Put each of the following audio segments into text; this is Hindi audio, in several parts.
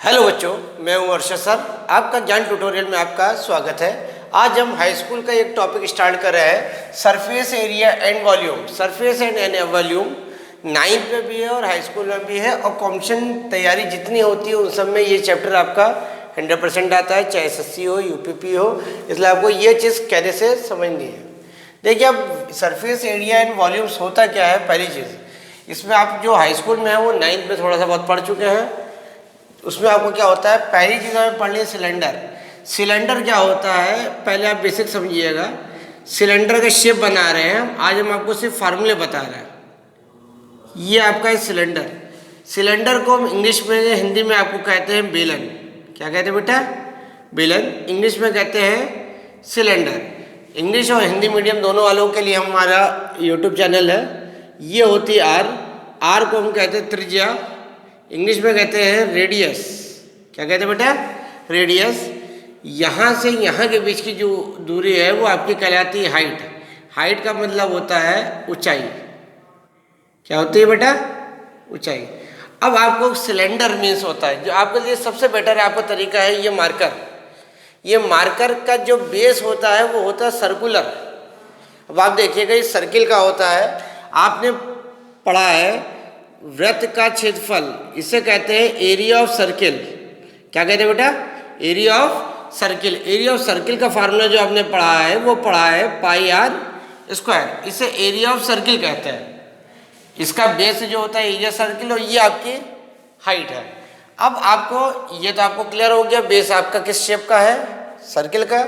हेलो बच्चों, मैं हूं अर्शद सर। आपका ज्ञान ट्यूटोरियल में आपका स्वागत है। आज हम हाई स्कूल का एक टॉपिक स्टार्ट कर रहे हैं, surface area and volume. Surface and volume 9th में भी है और हाई स्कूल में भी है, और कॉम्पिटिशन तैयारी जितनी होती है उन सब में ये चैप्टर आपका 100% आता है, चाहे SSC हो UPP हो। इसलिए आपको ये चीज़ कहने से समझनी है। देखिए, अब सरफेस एरिया एंड वॉल्यूम्स होता क्या है। पहली चीज़, इसमें आप जो हाई स्कूल में है वो 9th में थोड़ा सा बहुत पढ़ चुके हैं। उसमें आपको क्या होता है, पहली चीज़ हमें पढ़ ली सिलेंडर। सिलेंडर क्या होता है, पहले आप बेसिक समझिएगा। सिलेंडर का शेप बना रहे हैं हम, आज हम आपको सिर्फ फार्मूले बता रहे हैं। ये आपका है सिलेंडर। सिलेंडर को हम इंग्लिश में, हिंदी में आपको कहते हैं बेलन। क्या कहते हैं बेटा? बेलन। इंग्लिश में कहते हैं सिलेंडर। इंग्लिश और हिंदी मीडियम दोनों वालों के लिए हमारा यूट्यूब चैनल है। ये होती है आर। आर को हम कहते हैं त्रिज्या, इंग्लिश में कहते हैं रेडियस। क्या कहते हैं बेटा? रेडियस। यहाँ से यहाँ के बीच की जो दूरी है वो आपकी कहलाती है हाइट। हाइट का मतलब होता है ऊंचाई। क्या होती है बेटा? ऊंचाई। अब आपको सिलेंडर मीन्स होता है, जो आपके लिए सबसे बेटर आपका तरीका है ये मार्कर। ये मार्कर का जो बेस होता है वो होता है सर्कुलर। अब आप देखिएगा, ये सर्किल का होता है। आपने पढ़ा है वृत्त का क्षेत्रफल, इसे कहते हैं एरिया ऑफ सर्किल। क्या कहते हैं बेटा? Area of circle. Area of circle का फार्मूला जो आपने पढ़ा है वो पढ़ा है पाई आर स्क्वायर। इसे एरिया ऑफ सर्किल कहते हैं। इसका बेस जो होता है एरिया सर्किल, और ये आपकी हाइट है। अब आपको ये तो आपको क्लियर हो गया, बेस आपका किस शेप का है, सर्किल का।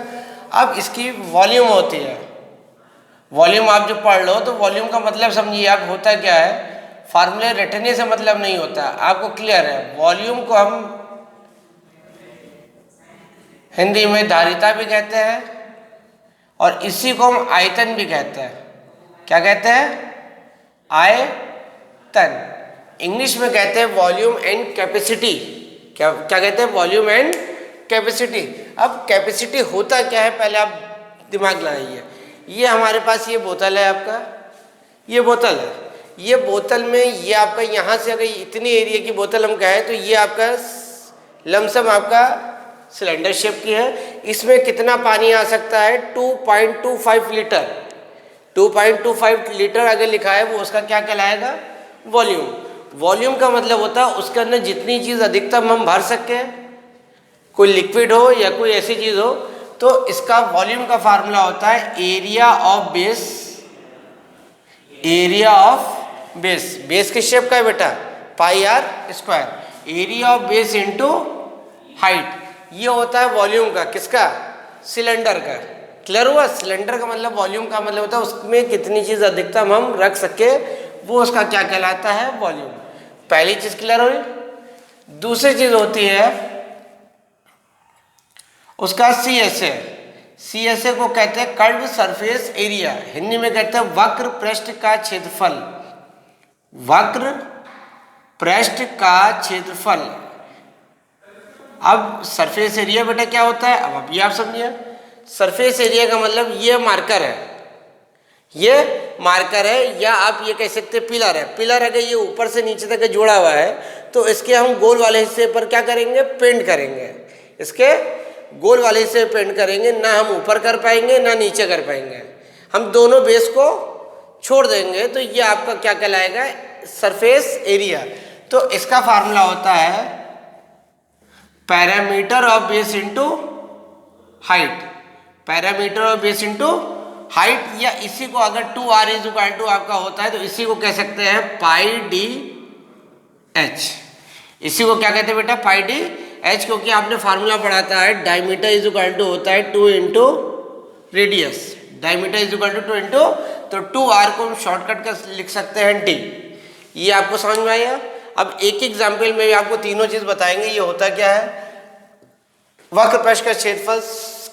अब इसकी वॉल्यूम होती है। वॉल्यूम आप जो पढ़ लो तो वॉल्यूम का मतलब समझिए आप, होता क्या है, फार्मूले रटने से मतलब नहीं होता, आपको क्लियर है। वॉल्यूम को हम हिंदी में धारिता भी कहते हैं, और इसी को हम आयतन भी कहते हैं। क्या कहते हैं? आयतन। इंग्लिश में कहते हैं वॉल्यूम एंड कैपेसिटी। क्या क्या कहते हैं? Volume and capacity. अब कैपेसिटी होता क्या है, पहले आप दिमाग लगाइए। ये हमारे पास ये बोतल है, आपका ये बोतल है। ये बोतल में ये आपका यहाँ से अगर इतनी एरिया की बोतल हम कहें तो ये आपका लमसम आपका सिलेंडर शेप की है। इसमें कितना पानी आ सकता है? 2.25 लीटर। 2.25 लीटर अगर लिखा है वो उसका क्या कहलाएगा? वॉल्यूम। वॉल्यूम का मतलब होता है उसके अंदर जितनी चीज़ अधिकतम हम भर सकें, कोई लिक्विड हो या कोई ऐसी चीज़ हो, तो इसका वॉल्यूम का फार्मूला होता है area of base. Area of base. Base किस शेप का है बेटा? Pi are square. Area of base into height. ये होता है वॉल्यूम का, किसका? सिलेंडर का। क्लियर हुआ? सिलेंडर का मतलब, वॉल्यूम का मतलब होता है उसमें कितनी चीज़ अधिकतम हम रख सके, वो उसका क्या कहलाता है? वॉल्यूम। पहली चीज़ क्लियर हुई। दूसरी चीज़ होती है उसका CSA। CSA को कहते हैं कर्व सरफेस एरिया। हिंदी में कहते हैं वक्र पृष्ठ का क्षेत्रफल। वक्र पृष्ठ का क्षेत्रफल। अब सरफेस एरिया बेटा क्या होता है, अब ये आप समझिए। सरफेस एरिया का मतलब ये मार्कर है, ये मार्कर है, या आप ये कह सकते हैं पिलर है। पिलर अगर ये ऊपर से नीचे तक जुड़ा हुआ है तो इसके हम गोल वाले हिस्से पर क्या करेंगे? पेंट करेंगे। इसके गोल वाले हिस्से पेंट करेंगे, ना हम ऊपर कर पाएंगे ना नीचे कर पाएंगे, हम दोनों बेस को छोड़ देंगे। तो ये आपका क्या कहलाएगा? Surface area. तो इसका फार्मूला होता है parameter of base into height. Parameter of base into height, या इसी को अगर 2r इज इक्वल टू आपका होता है तो इसी को कह सकते हैं पाई डी एच। इसी को क्या कहते हैं बेटा? पाई डी एच, क्योंकि आपने फार्मूला पढ़ाता है डायमीटर इज इक्वल टू होता है 2 into radius. Diameter is equal to 2 into, तो 2r को हम शॉर्टकट का लिख सकते हैं d। ये आपको समझ में आया? अब एक एग्जाम्पल में भी आपको तीनों चीज बताएंगे। ये होता क्या है? वक्र पृष्ठ का क्षेत्रफल,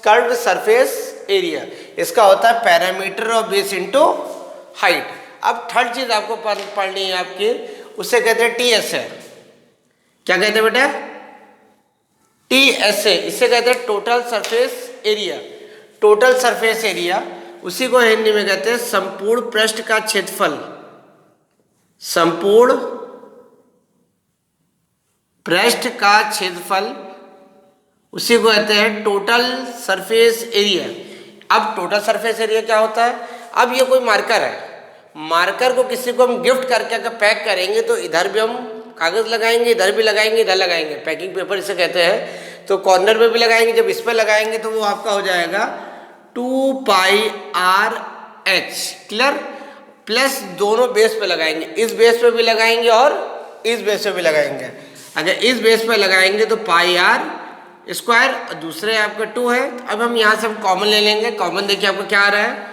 कर्व सरफेस एरिया। इसका होता है parameter of base into height. अब थर्ड चीज आपको पढ़नी है आपकी, उसे कहते हैं TSA। क्या कहते हैं बेटा? TSA। इसे कहते हैं total surface area. Total surface area, उसी को हिंदी में कहते हैं संपूर्ण पृष्ठ का क्षेत्रफल। संपूर्ण पृष्ठ का क्षेत्रफल उसी को कहते हैं टोटल सरफेस एरिया। अब टोटल सरफेस एरिया क्या होता है? अब ये कोई मार्कर है, मार्कर को किसी को हम गिफ्ट करके अगर पैक करेंगे तो इधर भी हम कागज़ लगाएंगे, इधर भी लगाएंगे, इधर लगाएंगे, पैकिंग पेपर इसे कहते हैं। तो कॉर्नर पे भी लगाएंगे, जब इस पर लगाएंगे तो वो आपका हो जाएगा 2πr/h, क्लियर। प्लस दोनों बेस पे लगाएंगे, इस बेस पे भी लगाएंगे और इस बेस पे भी लगाएंगे। अगर इस बेस पे लगाएंगे तो πr², दूसरे आपका 2 है। अब हम यहाँ से हम कॉमन ले लेंगे, कॉमन देखिए आपको क्या आ रहा है,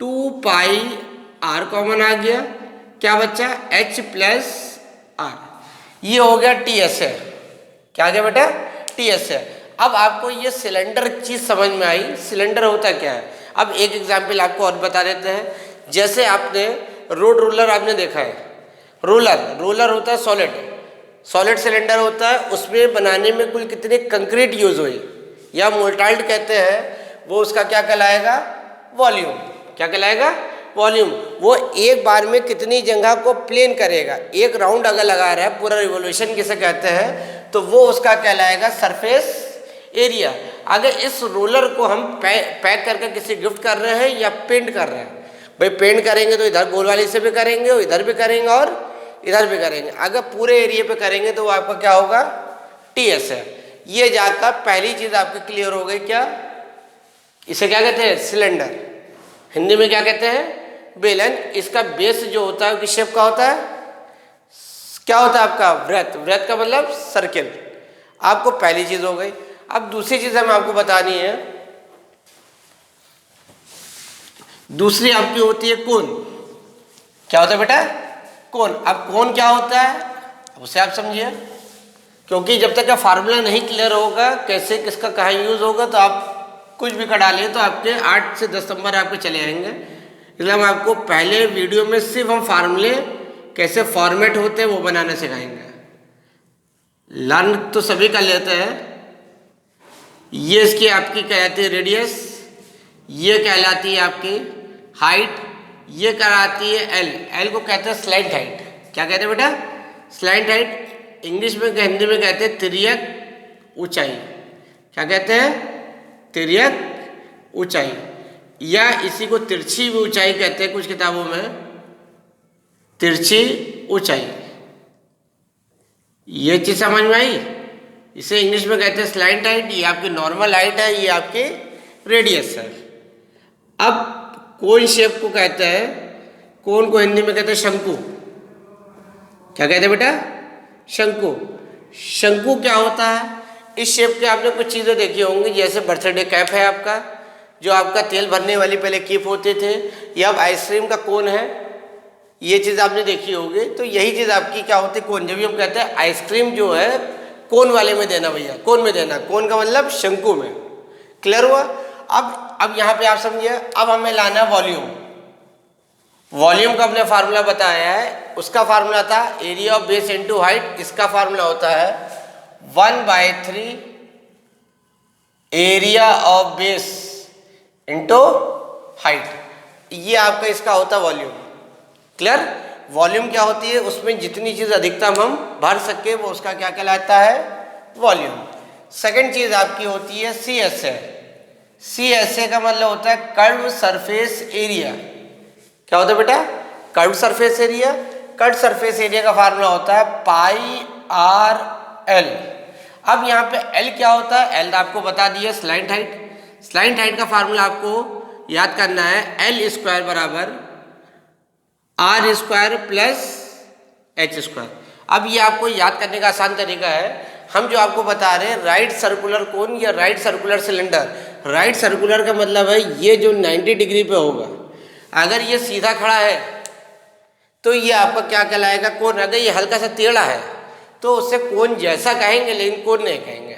2πr कॉमन आ गया, क्या बच्चा h + r, ये हो गया ts है। क्या आ गया बेटा? ts है। अब आपको ये सिलेंडर चीज समझ में आई, सिलेंडर होता क्या है। अब एक एग्जाम्पल आपको और बता देते हैं। जैसे आपने रोड रोलर आपने देखा है, रोलर होता है सॉलिड सिलेंडर होता है, उसमें बनाने में कुल कितने कंक्रीट यूज हुई या मोल्टाल्ड कहते हैं, वो उसका क्या कहलाएगा? वॉल्यूम। क्या कहलाएगा? वॉल्यूम। वो एक बार में कितनी जगह को प्लेन करेगा, एक राउंड अगर लगा रहा है, पूरा रिवोल्यूशन किसे कहते हैं, तो वो उसका कहलाएगा सरफेस एरिया। अगर इस रोलर को हम पैक करके किसी गिफ्ट कर रहे हैं या पेंट कर रहे हैं, भाई पेंट करेंगे तो इधर गोल वाली से भी करेंगे और इधर भी करेंगे और इधर भी करेंगे। अगर पूरे एरिया पे करेंगे तो वो आपका क्या होगा? ts है। ये जाकर पहली चीज आपकी क्लियर हो गई। क्या इसे क्या कहते हैं? सिलेंडर। हिंदी में क्या कहते हैं? बेलन। इसका बेस जो होता है किस शेप का होता है? क्या होता है आपका? वृत्त का मतलब सर्किल। आपको पहली चीज हो गई। अब दूसरी चीज हमें आपको बतानी है, दूसरी आपकी होती है कोन। क्या होता है बेटा? कोन। अब कोन क्या होता है उसे आप समझिए, क्योंकि जब तक का फार्मूला नहीं क्लियर होगा कैसे किसका कहाँ यूज होगा तो आप कुछ भी कटा ले तो आपके 8 से 10 नंबर आपके चले आएंगे। इसलिए हम आपको पहले वीडियो में सिर्फ हम फार्मूले कैसे फॉर्मेट होते हैं वो बनाना सिखाएंगे। लर्न तो सभी कर लेते हैं। ये इसकी आपकी कहलाती है रेडियस, ये कहलाती है आपकी हाइट, ये कहलाती है एल को कहते हैं स्लाइड हाइट। क्या कहते हैं बेटा? Slide height. इंग्लिश में हिंदी में कहते हैं तिर्यक ऊंचाई। क्या कहते हैं? तिर्यक ऊंचाई, या इसी को तिरछी भी ऊंचाई कहते हैं कुछ किताबों में, तिरछी ऊंचाई। ये चीज समझ में आई? इसे इंग्लिश में कहते हैं स्लाइड हाइट, ये आपकी नॉर्मल हाइट है, ये आपकी रेडियस है। अब कोन शेप को कहते हैं, कोन को हिंदी में कहते हैं शंकु। क्या कहते हैं बेटा? शंकु। शंकु क्या होता है? इस शेप के आपने कुछ चीज़ें देखी होंगी, जैसे बर्थडे कैप है आपका, जो आपका तेल भरने वाली पहले कीप होते थे, या अब आइसक्रीम का कोन है, ये चीज़ आपने देखी होगी। तो यही चीज़ आपकी क्या होती है? कोन। जब भी हम कहते हैं आइसक्रीम जो है कोन वाले में देना भैया, कोन में देना, कोन का मतलब शंकु में। क्लियर हुआ? अब यहाँ पे आप समझिए। अब हमें लाना वॉल्यूम। वॉल्यूम का हमने फार्मूला बताया है, उसका फार्मूला था area of base into height. इसका फार्मूला होता है 1/3 area of base into height. ये आपका इसका होता है वॉल्यूम। क्लियर? वॉल्यूम क्या होती है? उसमें जितनी चीज अधिकतम हम भर सके वो उसका क्या कहलाता है? वॉल्यूम। सेकंड चीज आपकी होती है CSA। CSA का मतलब होता है कर्व सरफेस एरिया। क्या होता है बेटा? Curve surface area. Curve surface area का फार्मूला होता है πr/l। अब यहाँ पे L क्या होता है? L आपको बता दिया, स्लाइड हाइट। स्लाइड हाइट का फार्मूला आपको याद करना है, L² बराबर R² + H²। अब ये आपको याद करने का आसान तरीका है। हम जो आपको बता रहे हैं राइट सर्कुलर कोन या right circular cylinder. Right circular का मतलब है ये जो 90 डिग्री पे होगा। अगर ये सीधा खड़ा है तो ये आपका क्या कहलाएगा? कोन। अगर ये हल्का सा टेढ़ा है तो उससे कोन जैसा कहेंगे लेकिन कोन नहीं कहेंगे।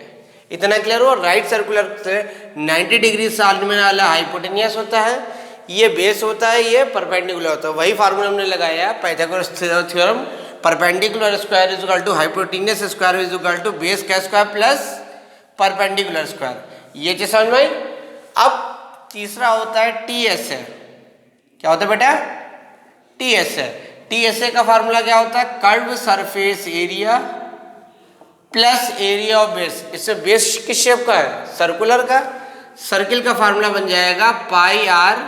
इतना क्लियर हो? राइट सर्कुलर से 90 डिग्री सामने वाला हाइपोटेनियस होता है, ये बेस होता है, ये परपेंडिकुलर होता है। वही फार्मूला हमने लगाया Pythagoras theorem, perpendicular square is equal to hypotenuse square is equal to base का स्क्वायर प्लस परपेंडिकुलर स्क्वायर। ये चीज समझ में आई? अब तीसरा होता है TSA। क्या होता है बेटा? TSA। TSA का फार्मूला क्या होता है? Curve surface area plus area of base. इसमें बेस किस शेप का है? सर्कुलर का। सर्किल का फार्मूला बन जाएगा पाई आर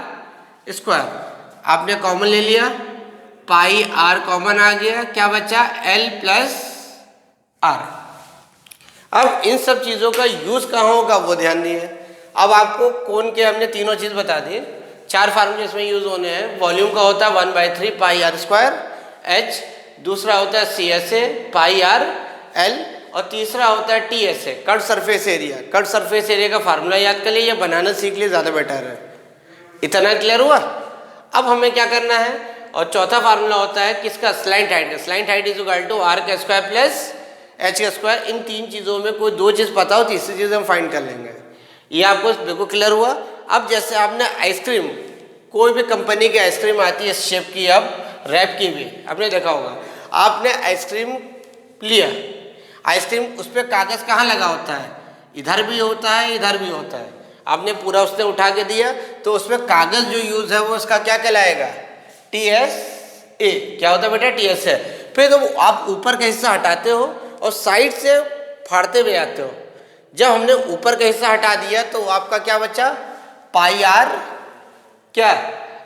स्क्वायर। आपने कॉमन ले लिया, पाई आर कॉमन आ गया, क्या बचा? L plus R. अब इन सब चीज़ों का यूज़ कहाँ होगा वो ध्यान दिए। अब आपको कोन के हमने तीनों चीज़ बता दी। 4 फार्मूले इसमें यूज़ होने हैं। वॉल्यूम का होता है 1/3 पाई आर स्क्वायर एच, दूसरा होता है C S A pi R L, और तीसरा होता है T S A cut surface area. Cut surface area का फार्मूला याद कर लिए, बनाना सीख लिए, ज़्यादा बेटर है। इतना क्लियर हुआ? अब हमें क्या करना है? और चौथा फार्मूला होता है किसका? Slant height. Slant height is equal to R का स्क्वायर प्लस एच का स्क्वायर। इन 3 चीज़ों में कोई 2 चीज़ पता हो, तीसरी चीज़ हम फाइंड कर लेंगे। ये आपको बिल्कुल क्लियर हुआ? अब जैसे आपने आइसक्रीम, कोई भी कंपनी की आइसक्रीम आती है इस शेप की, अब रैप की भी आपने देखा होगा। आपने आइसक्रीम लिया, आइसक्रीम उस पर कागज़ कहाँ लगा होता है? इधर भी होता है, इधर भी होता है। आपने पूरा उसने उठा के दिया तो उसमें कागज़ जो यूज़ है वो उसका क्या कहलाएगा? T S A. क्या होता है बेटा? टी एस ए। फिर तो आप ऊपर का हिस्सा हटाते हो और साइड से फाड़ते हुए आते हो। जब हमने ऊपर का हिस्सा हटा दिया तो आपका क्या बचा? पाई आर क्या?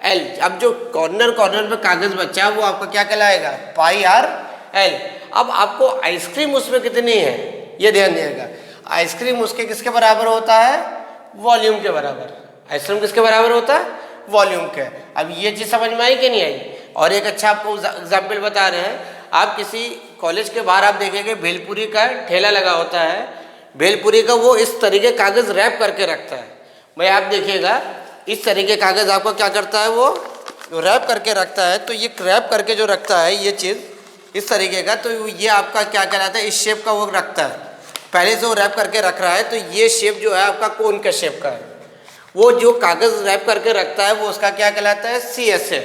एल। अब जो कॉर्नर पे कागज़ बचा वो आपका क्या कहलाएगा? पाई आर एल। अब आपको आइसक्रीम उसमें कितनी है ये ध्यान दिएगा। आइसक्रीम उसके किसके बराबर होता है? वॉल्यूम के बराबर। आइसक्रीम किसके बराबर होता है? वॉल्यूम के। अब ये चीज़ समझ में आई कि नहीं आई? और एक अच्छा आपको एग्जाम्पल बता रहे हैं। आप किसी कॉलेज के बाहर आप देखेंगे भेलपुरी का ठेला लगा होता है। भेलपुरी का वो इस तरीके कागज़ रैप करके रखता है। भाई आप देखिएगा इस तरीके कागज़ आपको क्या करता है? वो रैप करके रखता है। तो ये रैप करके जो रखता है ये चीज़ इस तरीके का, तो ये आपका क्या कहलाता है? इस शेप का वो रखता है। पहले से वो रैप करके रख रहा है, तो ये शेप जो है आपका कोन का शेप का है। वो जो कागज़ रैप करके रखता है वो उसका क्या कहलाता है? C S A.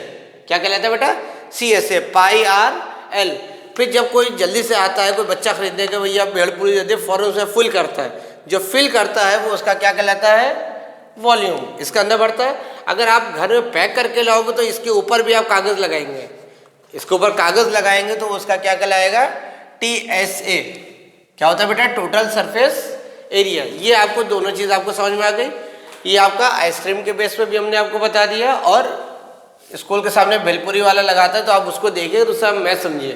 क्या कहलाता है बेटा? C S A pi R L. फिर जब कोई जल्दी से आता है, कोई बच्चा खरीदने के, भैया भेलपुरी दे दे, फ़ौरन उसे फिल करता है। जो फिल करता है वो उसका क्या कहलाता है? वॉल्यूम। इसके अंदर बढ़ता है। अगर आप घर में पैक करके लाओगे तो इसके ऊपर भी आप कागज़ लगाएंगे, इसके ऊपर कागज़ लगाएंगे तो उसका क्या कहलाएगा? T S A. क्या होता है बेटा? Total surface area. ये आपको दोनों चीज़ आपको समझ में आ गई। ये आपका आइसक्रीम के बेस पे भी हमने आपको बता दिया, और स्कूल के सामने भेलपुरी वाला लगाता है तो आप उसको देखिए, दूसरा मैथ समझिए।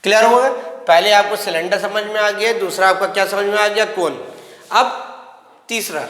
क्लियर हो गया? पहले आपको सिलेंडर समझ में आ गया, दूसरा आपका क्या समझ में आ गया? कोन। अब तीसरा